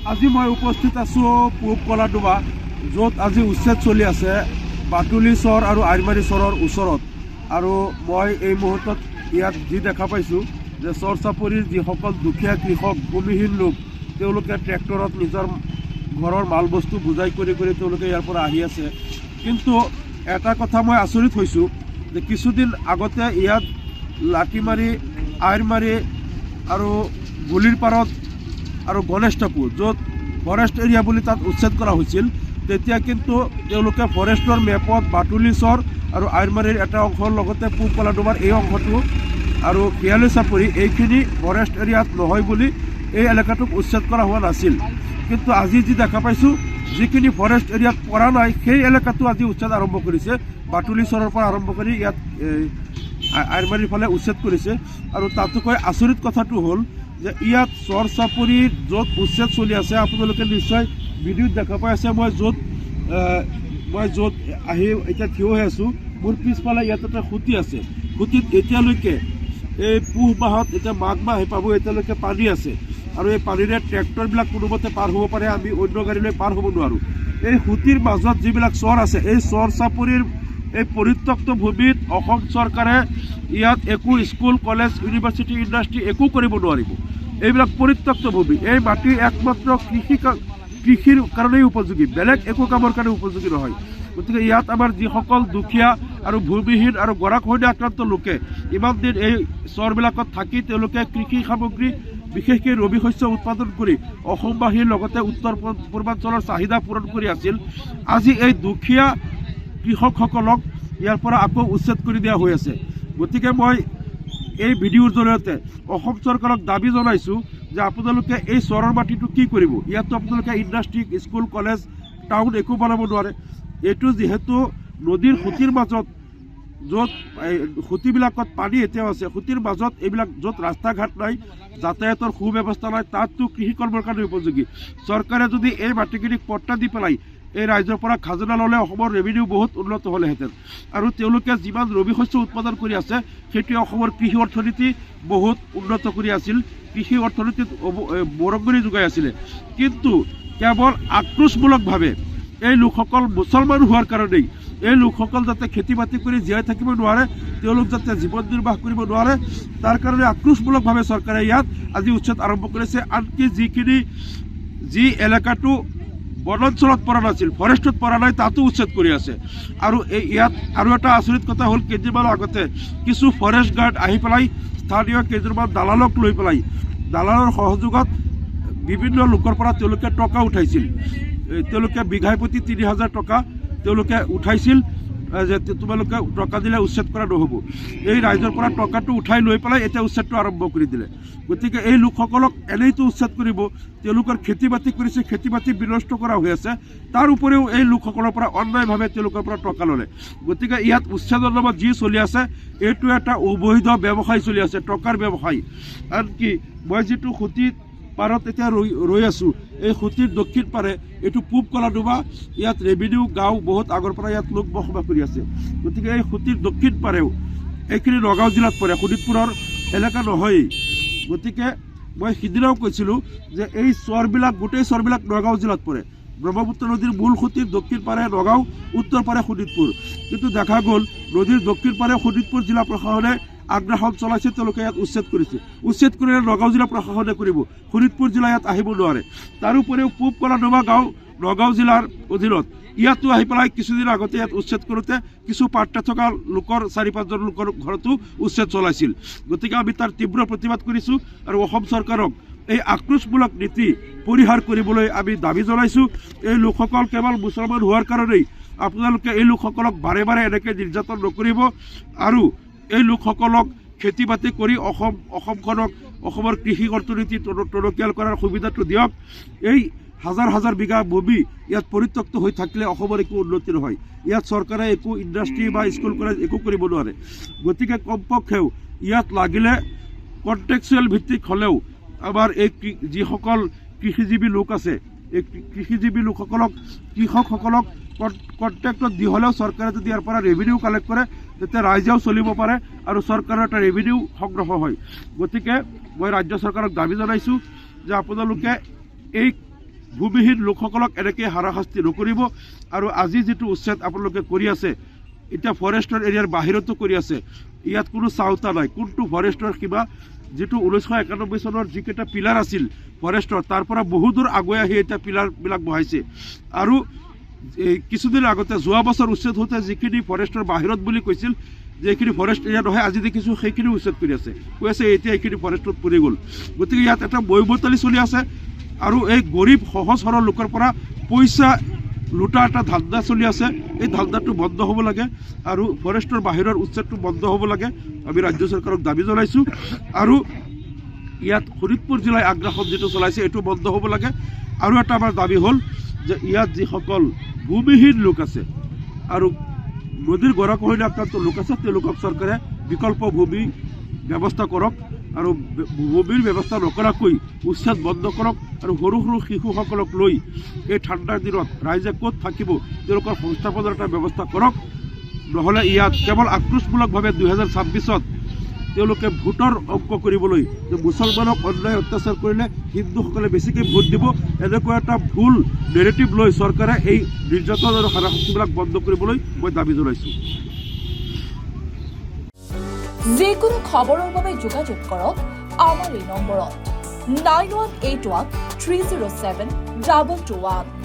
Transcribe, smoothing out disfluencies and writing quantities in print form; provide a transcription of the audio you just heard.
আজি মই উপস্থিত আছো পূব কলাডোবা, য'ত আজি উচ্ছেদ চলি আছে বাটুলি চৰ আৰু আইৰমাৰী চৰৰ ওচৰত। আৰু মই এই মুহূৰ্তত ইয়াত যি দেখা পাইছোঁ যে চৰ চাপৰিৰ যিসকল দুখীয়া কৃষক ভূমিহীন লোক, তেওঁলোকে ট্ৰেক্টৰত নিজৰ ঘৰৰ মাল বস্তু বোজাই কৰি তেওঁলোকে ইয়াৰ পৰা আহি আছে। কিন্তু এটা কথা মই আচৰিত হৈছোঁ যে কিছুদিন আগতে ইয়াত লাঠিমাৰী, আইৰমাৰী আৰু গুলিৰ পাৰত আৰু গণেশ টাপু, য'ত ফৰেষ্ট এৰিয়া বুলি তাত উচ্ছেদ কৰা হৈছিল, তেতিয়া কিন্তু তেওঁলোকে ফৰেষ্টৰ মেপত বাটুলি চৰ আৰু আইৰমাৰীৰ এটা অংশৰ লগতে পূব কলাডোবাৰ এই অংশটো আৰু শিয়ালি চাপৰি এইখিনি ফৰেষ্ট এৰিয়াত নহয় বুলি এই এলেকাটোক উচ্ছেদ কৰা হোৱা নাছিল। কিন্তু আজি যি দেখা পাইছোঁ, যিখিনি ফৰেষ্ট এৰিয়াত পৰা নাই সেই এলেকাটো আজি উচ্ছেদ আৰম্ভ কৰিছে। বাটুলি চৰৰ পৰা আৰম্ভ কৰি ইয়াত আইৰমাৰীৰ ফালে উচ্ছেদ কৰিছে। আৰু তাতোকৈ আচৰিত কথাটো হ'ল যে ইয়াত চৰ চাপৰিত য'ত উচ্ছেদ চলি আছে, আপোনালোকে নিশ্চয় ভিডিঅ'ত দেখা পাই আছে, মই য'ত আহি এতিয়া থিয় হৈ আছোঁ, মোৰ পিছফালে ইয়াত এটা খুঁটি আছে। খুঁটিত এতিয়ালৈকে এই পুহ মাহত, এতিয়া মাঘ মাহ আহি পাব, এতিয়ালৈকে পানী আছে। আৰু এই পানীৰে ট্ৰেক্টৰবিলাক কোনোমতে পাৰ হ'ব পাৰে, আমি অন্য গাড়ীলৈ পাৰ হ'ব নোৱাৰোঁ। এই খুঁটিৰ মাজত যিবিলাক চৰ আছে, এই চৰ চাপৰিৰ এই পৰিত্যক্ত ভূমিত অসম চৰকাৰে ইয়াত একো স্কুল, কলেজ, ইউনিভাৰ্চিটি, ইণ্ডাষ্ট্ৰী একো কৰিব নোৱাৰিব। এইবিলাক পৰিত্যক্ত ভূমি, এই মাটি একমাত্ৰ কৃষিৰ কাৰণেই উপযোগী, বেলেগ একো কামৰ কাৰণে উপযোগী নহয়। গতিকে ইয়াত আমাৰ যিসকল দুখীয়া আৰু ভূমিহীন আৰু গৰাখহনীয়া আক্ৰান্ত লোকে ইমান দিন এই চৰবিলাকত থাকি তেওঁলোকে কৃষি সামগ্ৰী, বিশেষকৈ ৰবি শস্য উৎপাদন কৰি অসমবাসীৰ লগতে উত্তৰ পূৰ্বাঞ্চলৰ চাহিদা পূৰণ কৰি আছিল, আজি এই দুখীয়া কৃষকসকলক ইয়াৰ পৰা আকৌ উচ্ছেদ কৰি দিয়া হৈ আছে। গতিকে মই এই ভিডিঅ'ৰ জৰিয়তে অসম চৰকাৰক দাবী জনাইছোঁ যে আপোনালোকে এই চৰৰ মাটিটো কি কৰিব? ইয়াততো আপোনালোকে ইণ্ডাষ্ট্ৰী, স্কুল, কলেজ, টাউন একো বনাব নোৱাৰে। এইটো যিহেতু নদীৰ খুঁটিৰ মাজত, য'ত খুঁটিবিলাকত পানী এতিয়াও আছে, খুঁটিৰ মাজত এইবিলাক য'ত ৰাস্তা ঘাট নাই, যাতায়াতৰ সুব্যৱস্থা নাই, তাততো কৃষি কৰ্মৰ কাৰণে উপযোগী। চৰকাৰে যদি এই মাটিখিনিক পট্টা দি পেলাই এই ৰাইজৰ পৰা খাজনা ল'লে অসমৰ ৰেভিনিউ বহুত উন্নত হ'লেহেঁতেন। আৰু তেওঁলোকে যিমান ৰবি শস্য উৎপাদন কৰি আছে, সেইটোৱে অসমৰ কৃষি অৰ্থনীতি বহুত উন্নত কৰি আছিল, কৃষি অৰ্থনীতিত বৰঙণি যোগাই আছিলে। কিন্তু কেৱল আক্ৰোশমূলকভাৱে এই লোকসকল মুছলমান হোৱাৰ কাৰণেই, এই লোকসকল যাতে খেতি বাতি কৰি জীয়াই থাকিব নোৱাৰে, তেওঁলোক যাতে জীৱন নিৰ্বাহ কৰিব নোৱাৰে, তাৰ কাৰণে আক্ৰোশমূলকভাৱে চৰকাৰে ইয়াত আজি উচ্ছেদ আৰম্ভ কৰিছে। আনকি যি এলেকাটো বনাঞ্চলত পৰা নাছিল, ফৰেষ্টত পৰা নাই, তাতো উচ্ছেদ কৰি আছে। আৰু ইয়াত আৰু এটা আচৰিত কথা হ'ল, কেইদিনমানৰ আগতে কিছু ফৰেষ্ট গাৰ্ড আহি পেলাই স্থানীয় কেইজনমান দালালক লৈ পেলাই, দালালৰ সহযোগত বিভিন্ন লোকৰ পৰা তেওঁলোকে টকা উঠাইছিল। তেওঁলোকে বিঘাই প্ৰতি ৩,০০০ টকা তেওঁলোকে উঠাইছিল, যে তোমালোকে টকা দিলে উচ্ছেদ কৰা নহ'ব। এই ৰাইজৰ পৰা টকাটো উঠাই লৈ পেলাই এতিয়া উচ্ছেদটো আৰম্ভ কৰি দিলে। গতিকে এই লোকসকলক এনেইতো উচ্ছেদ কৰিব, তেওঁলোকৰ খেতি বাতি কৰিছে, খেতি বাতি বিনষ্ট কৰা হৈ আছে, তাৰ উপৰিও এই লোকসকলৰ পৰা অন্যায়ভাৱে তেওঁলোকৰ পৰা টকা ল'লে। গতিকে ইয়াত উচ্ছেদৰ নামত যি চলি আছে, এইটো এটা অবৈধ ব্যৱসায় চলি আছে, টকাৰ ব্যৱসায়। আনকি মই যিটো খুঁটিত পাৰত এতিয়া ৰৈ আছোঁ, এই খুঁটিৰ দক্ষিণ পাৰে এইটো পূব কলাডোবা, ইয়াত ৰেভিনিউ গাঁও বহুত আগৰ পৰা ইয়াত লোক বসবাস কৰি আছে। গতিকে এই খুঁটিৰ দক্ষিণ পাৰেও এইখিনি নগাঁও জিলাত পৰে, শোণিতপুৰৰ এলেকা নহয়েই। গতিকে মই সিদিনাও কৈছিলোঁ যে এই চৰবিলাক, গোটেই চৰবিলাক নগাঁও জিলাত পৰে। ব্ৰহ্মপুত্ৰ নদীৰ মূল খুঁটিৰ দক্ষিণ পাৰে নগাঁও, উত্তৰ পাৰে শোণিতপুৰ। কিন্তু দেখা গ'ল নদীৰ দক্ষিণ পাৰে শোণিতপুৰ জিলা প্ৰশাসনে আগ্ৰাসন চলাইছে, তেওঁলোকে ইয়াত উচ্ছেদ কৰিছে। উচ্ছেদ কৰিলে নগাঁও জিলা প্ৰশাসনে কৰিব, শোণিতপুৰ জিলা ইয়াত আহিব নোৱাৰে। তাৰোপৰিও পূব কলাডোবা গাঁও নগাঁও জিলাৰ অধীনত, ইয়াতো আহি পেলাই কিছুদিন আগতে ইয়াত উচ্ছেদ কৰোঁতে কিছু পাৰ্টা থকা লোকৰ ৪-৫জন লোকৰ ঘৰতো উচ্ছেদ চলাইছিল। গতিকে আমি তাৰ তীব্ৰ প্ৰতিবাদ কৰিছোঁ আৰু অসম চৰকাৰক এই আক্ৰোশমূলক নীতি পৰিহাৰ কৰিবলৈ আমি দাবী জনাইছোঁ। এই লোকসকল কেৱল মুছলমান হোৱাৰ কাৰণেই আপোনালোকে এই লোকসকলক বাৰে বাৰে এনেকৈ নিৰ্যাতন নকৰিব। আৰু এই লোকসকলক খেতি বাতি কৰি অসমখনক, অসমৰ কৃষি অৰ্থনীতি টনকিয়াল কৰাৰ সুবিধাটো দিয়ক। এই হাজাৰ হাজাৰ বিঘা ভূমি ইয়াত পৰিত্যক্ত হৈ থাকিলে অসমৰ একো উন্নতি নহয়। ইয়াত চৰকাৰে একো ইণ্ডাষ্ট্ৰী বা স্কুল কলেজ একো কৰিব নোৱাৰে। গতিকে কমপক্ষেও ইয়াত লাগিলে কণ্টেক্সুৱেল ভিত্তিক হ'লেও আমাৰ এই যিসকল কৃষিজীৱী লোক আছে, এই কৃষিজীৱী লোকসকলক, কৃষকসকলক কণ্টেক্টত দি হ'লেও চৰকাৰে যদি ইয়াৰ পৰা ৰেভিনিউ কালেক্ট কৰে, তেতিয়া ৰাইজেও চলিব পাৰে আৰু চৰকাৰৰ এটা ৰেভিনিউ সংগ্ৰহ হয়। গতিকে মই ৰাজ্য চৰকাৰক দাবী জনাইছোঁ যে আপোনালোকে এই ভূমিহীন লোকসকলক এনেকৈ হাৰাশাস্তি নকৰিব। আৰু আজি যিটো উচ্ছেদ আপোনালোকে কৰি আছে, এতিয়া ফৰেষ্টৰ এৰিয়াৰ বাহিৰতো কৰি আছে, ইয়াত কোনো চাওতা নাই কোনটো ফৰেষ্টৰ কিবা যিটো 1991 চনৰ যিকেইটা পিলাৰ আছিল ফৰেষ্টৰ, তাৰ পৰা বহু দূৰ আগুৱাই আহি এতিয়া পিলাৰবিলাক বহাইছে। আৰু কিছুদিন আগতে যোৱা বছৰ উচ্ছেদ হওঁতে যিখিনি ফৰেষ্টৰ বাহিৰত বুলি কৈছিল যে এইখিনি ফৰেষ্ট এৰিয়া নহয়, আজি দেখিছোঁ সেইখিনি উচ্ছেদ কৰি আছে, কৈ আছে এতিয়া এইখিনি ফৰেষ্টত পৰি গ'ল। গতিকে ইয়াত এটা বৈবতালি চলি আছে আৰু এই গৰীব সহজ সৰল লোকৰ পৰা পইচা লুটা এটা ধান্দা চলি আছে। এই ধান্দাটো বন্ধ হ'ব লাগে আৰু ফৰেষ্টৰ বাহিৰৰ উচ্ছেদটো বন্ধ হ'ব লাগে। আমি ৰাজ্য চৰকাৰক দাবী জনাইছোঁ। আৰু ইয়াত শোণিতপুৰ জিলাই আগ্ৰাসন যিটো চলাইছে এইটো বন্ধ হ'ব লাগে। আৰু এটা আমাৰ দাবী হ'ল যে ইয়াত যিসকল ভূমিহীন লোক আছে আৰু নদীৰ গৰাখহনীয়া আক্ৰান্ত লোক আছে, তেওঁলোকক চৰকাৰে বিকল্প ভূমি ব্যৱস্থা কৰক আৰু ভূমিৰ ব্যৱস্থা নকৰাকৈ উচ্ছেদ বন্ধ কৰক। আৰু সৰু সৰু শিশুসকলক লৈ এই ঠাণ্ডাৰ দিনত ৰাইজে ক'ত থাকিব তেওঁলোকৰ সংস্থাপনৰ এটা ব্যৱস্থা কৰক। নহ'লে ইয়াত কেৱল আক্ৰোশমূলকভাৱে 2026ত তেওঁলোকে ভোটৰ অংক কৰিবলৈ যে মুছলমানক অন্যায় অত্যাচাৰ কৰিলে হিন্দুসকলে বেছিকৈ ভোট দিব, এনেকুৱা এটা ভুল নেৰেটিভ লৈ চৰকাৰে এই নিৰ্যাতন আৰু হাৰাশাস্তিবিলাক বন্ধ কৰিবলৈ মই দাবী জনাইছোঁ। যিকোনো খবৰৰ বাবে যোগাযোগ কৰক আমাৰ এই নম্বৰত 9181 307 2221।